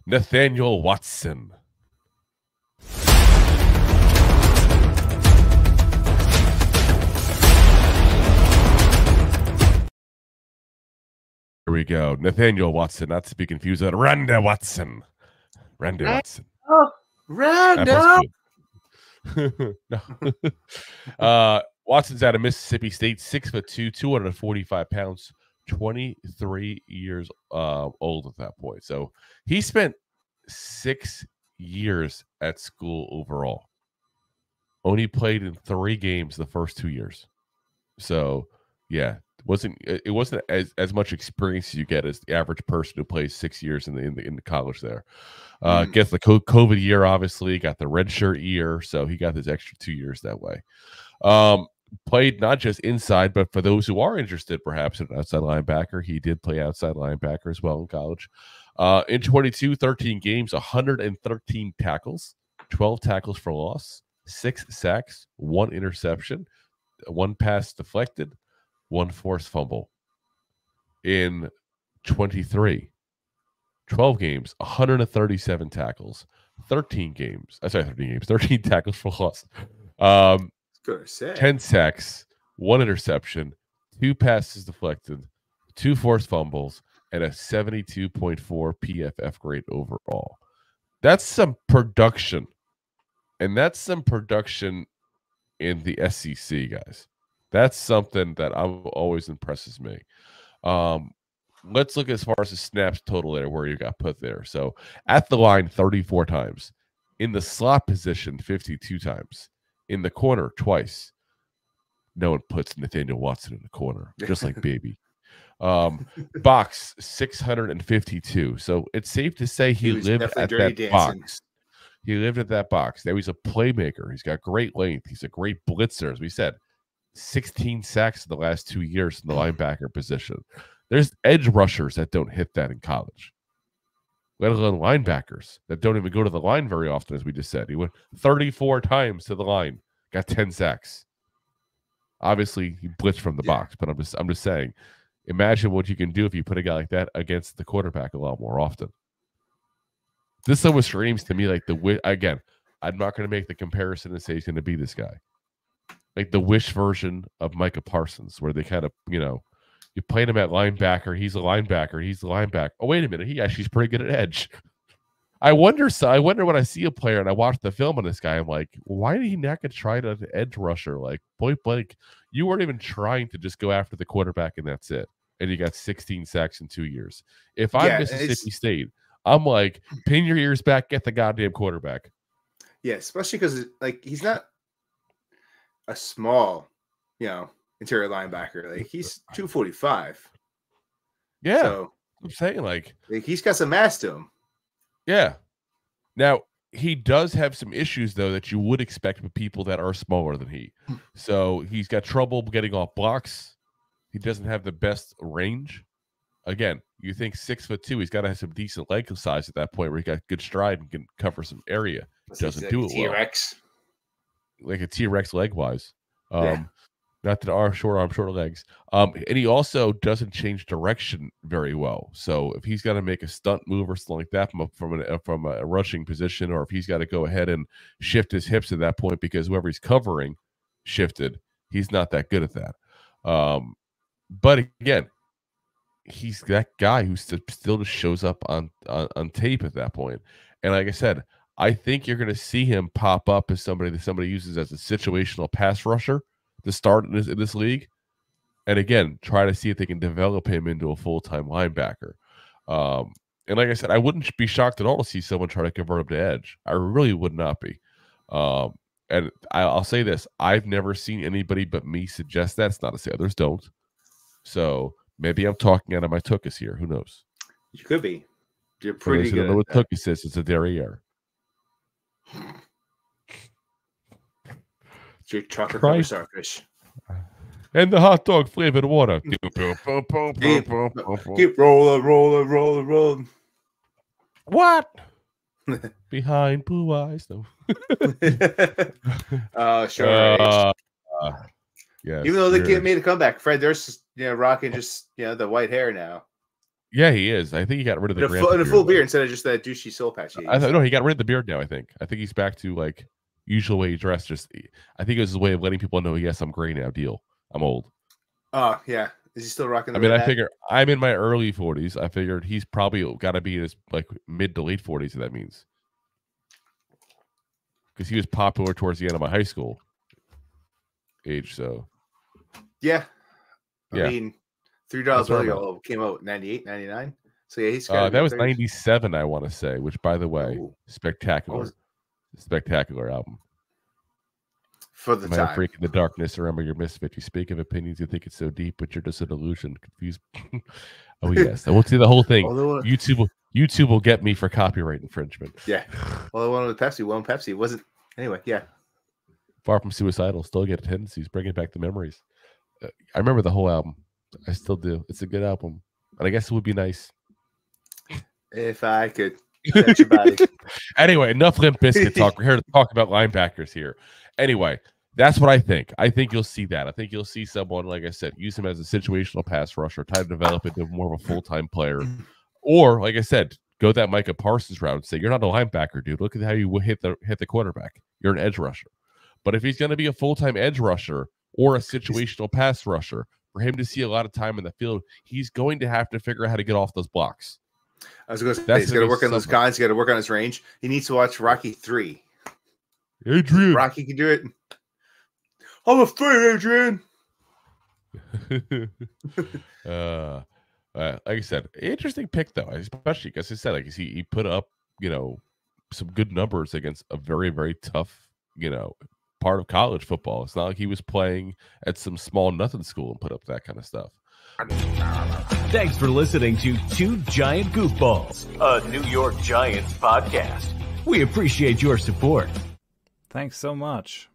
Nathaniel Watson. Here we go. Nathaniel Watson, not to be confused with Randy Watson. Randy Watson. Oh, random. No. Watson's out of Mississippi State, 6'2", 245 pounds, 23 years old at that point. So he spent 6 years at school overall. Only played in 3 games the first 2 years. So yeah, it wasn't as much experience as you get as the average person who plays 6 years in the college there. Gets the COVID year, obviously, got the redshirt year, so he got this extra 2 years that way. Played not just inside, but for those who are interested, perhaps an outside linebacker, he did play outside linebacker as well in college. In 13 games, 113 tackles, 12 tackles for loss, 6 sacks, 1 interception, 1 pass deflected, 1 forced fumble. In 12 games, 137 tackles, 13 tackles for loss. 10 sacks, 1 interception, 2 passes deflected, 2 forced fumbles, and a 72.4 PFF grade overall. That's some production. And that's some production in the SEC, guys. That's something that always impresses me. Let's look as far as the snaps total there, where you got put there. So at the line, 34 times. In the slot position, 52 times. In the corner, twice. No one puts Nathaniel Watson in the corner, just like baby. Box, 652. So it's safe to say he lived at that box. He lived at that box. Now he's a playmaker. He's got great length. He's a great blitzer. As we said, 16 sacks in the last 2 years in the linebacker position. There's edge rushers that don't hit that in college, let alone linebackers that don't even go to the line very often, as we just said. He went 34 times to the line, got 10 sacks. Obviously, he blitzed from the box, but I'm just saying, imagine what you can do if you put a guy like that against the quarterback a lot more often. This almost screams to me like again, I'm not going to make the comparison and say he's going to be this guy. Like the Wish version of Micah Parsons, where they kind of, you played him at linebacker. He's a linebacker. He's the linebacker. Oh, wait a minute. He actually's pretty good at edge. I wonder when I see a player and I watch the film on this guy, I'm like, why did he not get tried as an edge rusher? Like, point blank, you weren't even trying to just go after the quarterback and that's it. And you got 16 sacks in 2 years. If I'm Mississippi State, I'm like, pin your ears back, get the goddamn quarterback. Yeah, especially because he's not a small, interior linebacker. Like he's 245. Yeah, so, I'm saying he's got some mass to him. Yeah. Now he does have some issues though that you would expect with people that are smaller than he. So he's got trouble getting off blocks. He doesn't have the best range. Again, you think 6'2", he's got to have some decent leg size at that point where he got good stride and can cover some area. Doesn't do it well. T-Rex. Like a T-Rex leg wise. Not that our short legs. And he also doesn't change direction very well. So if he's got to make a stunt move or something like that from a rushing position, or if he's got to go ahead and shift his hips at that point because whoever he's covering shifted, he's not that good at that. But again, he's that guy who still just shows up on tape at that point. And like I said, I think you're going to see him pop up as somebody that somebody uses as a situational pass rusher to start in this league. And again, try to see if they can develop him into a full-time linebacker. And like I said, I wouldn't be shocked at all to see someone try to convert him to edge. I really would not be. And I'll say this. I've never seen anybody but me suggest that. It's not to say others don't. So maybe I'm talking out of my tuchus here. Who knows? You could be. You're pretty good. I don't know what tuchus is. It's a derriere. It's your chocolate covered starfish. And the hot dog flavored water. Keep rolling. What? Behind blue eyes, though. Sure. Yes, even though they made a comeback, Fred Durst, rocking just the white hair now. Yeah, he is. I think he got rid of the a full beard instead of just that douchey soul patch. No, he got rid of the beard now. I think he's back to like usual way he dressed. I think it was his way of letting people know, yes, I'm gray now. Deal. I'm old. Oh yeah, is he still rocking? I figure I'm in my early 40s. I figured he's probably got to be in his like mid to late 40s. If that means, because he was popular towards the end of my high school age. So yeah, I mean, $3 Bill came out 98, 99. So yeah, he's that was 97, I want to say. Which, by the way, spectacular album. For the time. Breaking the darkness, remember your misfit. You speak of opinions, you think it's so deep, but you're just an illusion, confused. Oh yes, I won't see the whole thing. YouTube will get me for copyright infringement. Yeah. Well, one with Pepsi, Pepsi wasn't. Anyway, yeah. Far from suicidal, still get tendencies, bringing back the memories. I remember the whole album. I still do. It's a good album, and I guess it would be nice if I could touch your body. Anyway, enough Limp Bizkit talk. We're here to talk about linebackers here. Anyway, that's what I think. I think you'll see that. I think you'll see someone, like I said, use him as a situational pass rusher, try to develop into more of a full-time player. Or, like I said, go that Micah Parsons route and say, you're not a linebacker, dude. Look at how you hit the quarterback. You're an edge rusher. But if he's going to be a full-time edge rusher or a situational pass rusher, for him to see a lot of time in the field, he's going to have to figure out how to get off those blocks. I was going to say, he's got to work on those guys. He's got to work on his range. He needs to watch Rocky 3. Adrian. Rocky can do it. I'm afraid, Adrian. Like I said, interesting pick though, especially because I said, like, he put up, some good numbers against a very, very tough, part of college football. It's not like he was playing at some small nothing school and put up that kind of stuff. Thanks for listening to Two Giant Goofballs, a New York Giants podcast. We appreciate your support. Thanks so much.